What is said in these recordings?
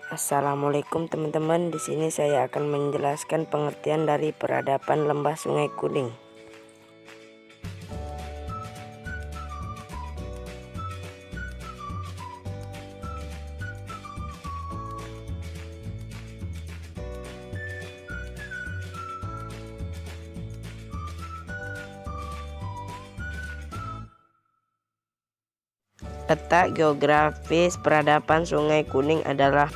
Assalamualaikum teman-teman. Di sini saya akan menjelaskan pengertian dari peradaban lembah Sungai Kuning. Letak geografis peradaban Sungai Kuning adalah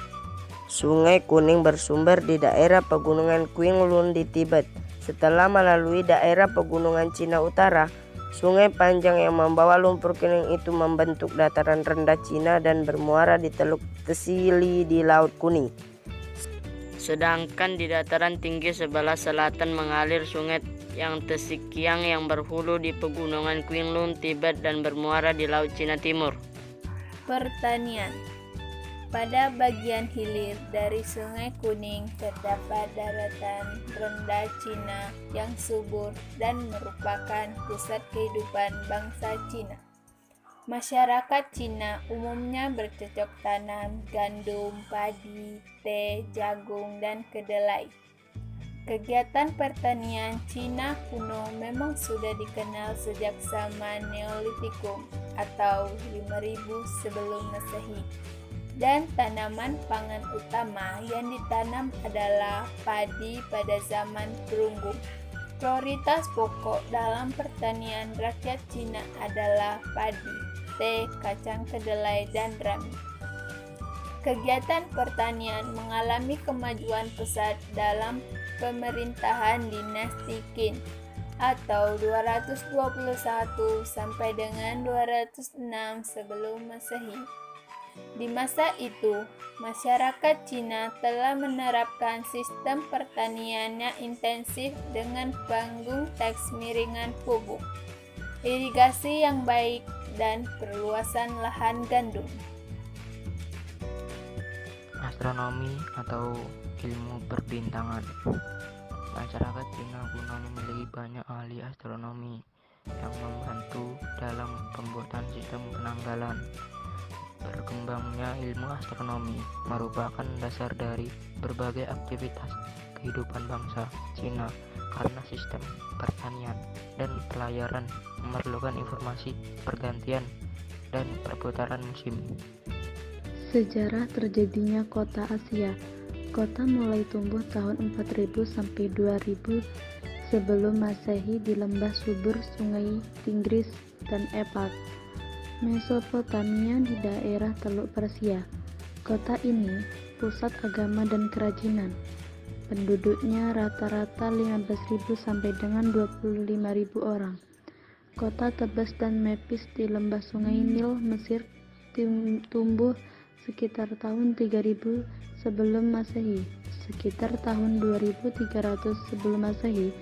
Sungai Kuning bersumber di daerah pegunungan Qinglun di Tibet. Setelah melalui daerah pegunungan Cina Utara, sungai panjang yang membawa lumpur kuning itu membentuk dataran rendah Cina dan bermuara di Teluk Tsili di Laut Kuning. Sedangkan di dataran tinggi sebelah selatan mengalir sungai yang Tasikiang yang berhulu di pegunungan Qinglun, Tibet dan bermuara di Laut Cina Timur. Pertanian. Pada bagian hilir dari Sungai Kuning terdapat daratan rendah Cina yang subur dan merupakan pusat kehidupan bangsa Cina. Masyarakat Cina umumnya bercocok tanam gandum, padi, teh, jagung, dan kedelai. Kegiatan pertanian Cina kuno memang sudah dikenal sejak zaman Neolitikum atau 5000 sebelum Masehi. Dan tanaman pangan utama yang ditanam adalah padi pada zaman perunggu. Prioritas pokok dalam pertanian rakyat Cina adalah padi, teh, kacang kedelai, dan rami. Kegiatan pertanian mengalami kemajuan pesat dalam pemerintahan dinasti Qin atau 221 sampai dengan 206 sebelum Masehi. Di masa itu, masyarakat Cina telah menerapkan sistem pertanian yang intensif dengan panggung teks miringan pupuk, irigasi yang baik, dan perluasan lahan gandum. Astronomi atau ilmu perbintangan. Masyarakat Cina kuno memiliki banyak ahli astronomi yang membantu dalam pembuatan sistem penanggalan. Berkembangnya ilmu astronomi merupakan dasar dari berbagai aktivitas kehidupan bangsa Cina karena sistem pertanian dan pelayaran memerlukan informasi pergantian dan perputaran musim. Sejarah terjadinya kota Asia. Kota mulai tumbuh tahun 4000 sampai 2000 sebelum Masehi di lembah subur Sungai Tigris dan Efrat, Mesopotamia di daerah Teluk Persia. Kota ini pusat agama dan kerajinan. Penduduknya rata-rata 15.000 sampai dengan 25.000 orang. Kota Tebes dan Memphis di lembah Sungai Nil, Mesir tumbuh sekitar tahun 3000 sebelum Masehi. Sekitar tahun 2300 sebelum Masehi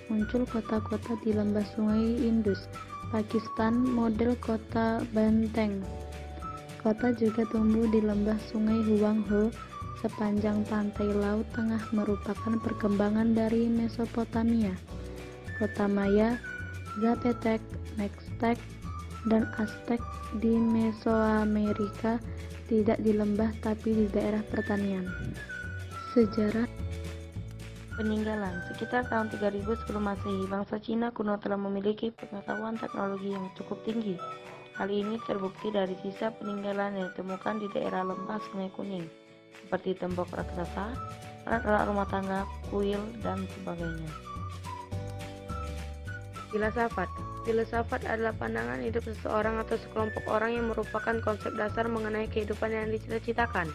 muncul kota-kota di lembah Sungai Indus, Pakistan model kota Benteng. Kota juga tumbuh di lembah Sungai Huanghe sepanjang pantai Laut Tengah merupakan perkembangan dari Mesopotamia. Kota Maya, Zapotek, Mextec, dan Aztec di Mesoamerika tidak di lembah tapi di daerah pertanian. Sejarah peninggalan. Sekitar tahun 3000 sebelum Masehi, bangsa Cina kuno telah memiliki pengetahuan teknologi yang cukup tinggi. Hal ini terbukti dari sisa peninggalan yang ditemukan di daerah lembah Sungai Kuning, seperti tembok raksasa, alat-alat rumah tangga, kuil, dan sebagainya. Filsafat. Filsafat adalah pandangan hidup seseorang atau sekelompok orang yang merupakan konsep dasar mengenai kehidupan yang dicita-citakan.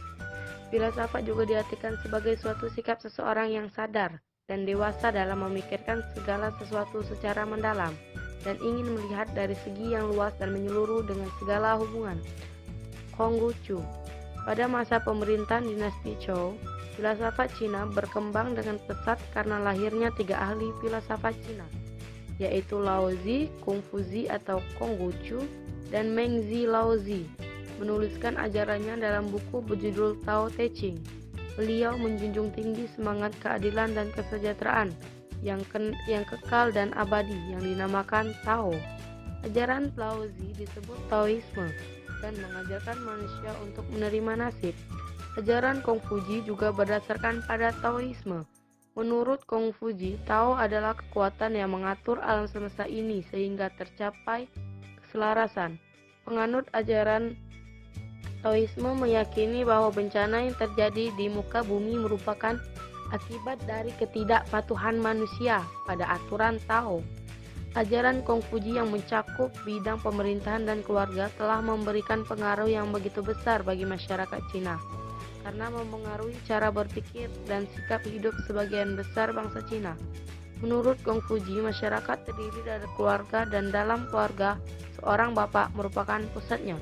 Filsafat juga diartikan sebagai suatu sikap seseorang yang sadar dan dewasa dalam memikirkan segala sesuatu secara mendalam dan ingin melihat dari segi yang luas dan menyeluruh dengan segala hubungan. Konghucu. Pada masa pemerintahan dinasti Zhou, filsafat Cina berkembang dengan pesat karena lahirnya 3 ahli filsafat Cina, yaitu Laozi, Kongfuzi atau Konghucu, dan Mengzi Laozi, menuliskan ajarannya dalam buku berjudul Tao Te Ching. Beliau menjunjung tinggi semangat keadilan dan kesejahteraan yang kekal dan abadi yang dinamakan Tao. Ajaran Laozi disebut Taoisme dan mengajarkan manusia untuk menerima nasib, Ajaran Kongfuji juga berdasarkan pada Taoisme. Menurut Kongfuji, Tao adalah kekuatan yang mengatur alam semesta ini sehingga tercapai keselarasan. Penganut ajaran Taoisme meyakini bahwa bencana yang terjadi di muka bumi merupakan akibat dari ketidakpatuhan manusia pada aturan Tao. Ajaran Kongfuji yang mencakup bidang pemerintahan dan keluarga telah memberikan pengaruh yang begitu besar bagi masyarakat Cina, karena mempengaruhi cara berpikir dan sikap hidup sebagian besar bangsa Cina. Menurut Kongfuji, masyarakat terdiri dari keluarga dan dalam keluarga, seorang bapak merupakan pusatnya.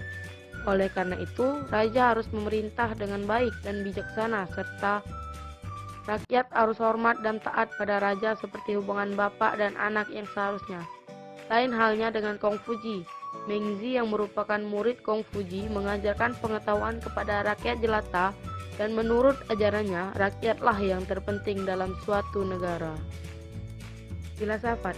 Oleh karena itu, raja harus memerintah dengan baik dan bijaksana, serta rakyat harus hormat dan taat pada raja seperti hubungan bapak dan anak yang seharusnya. Lain halnya dengan Kongfuji. Mengzi yang merupakan murid Kongfuji mengajarkan pengetahuan kepada rakyat jelata, dan menurut ajarannya, rakyatlah yang terpenting dalam suatu negara. Filsafat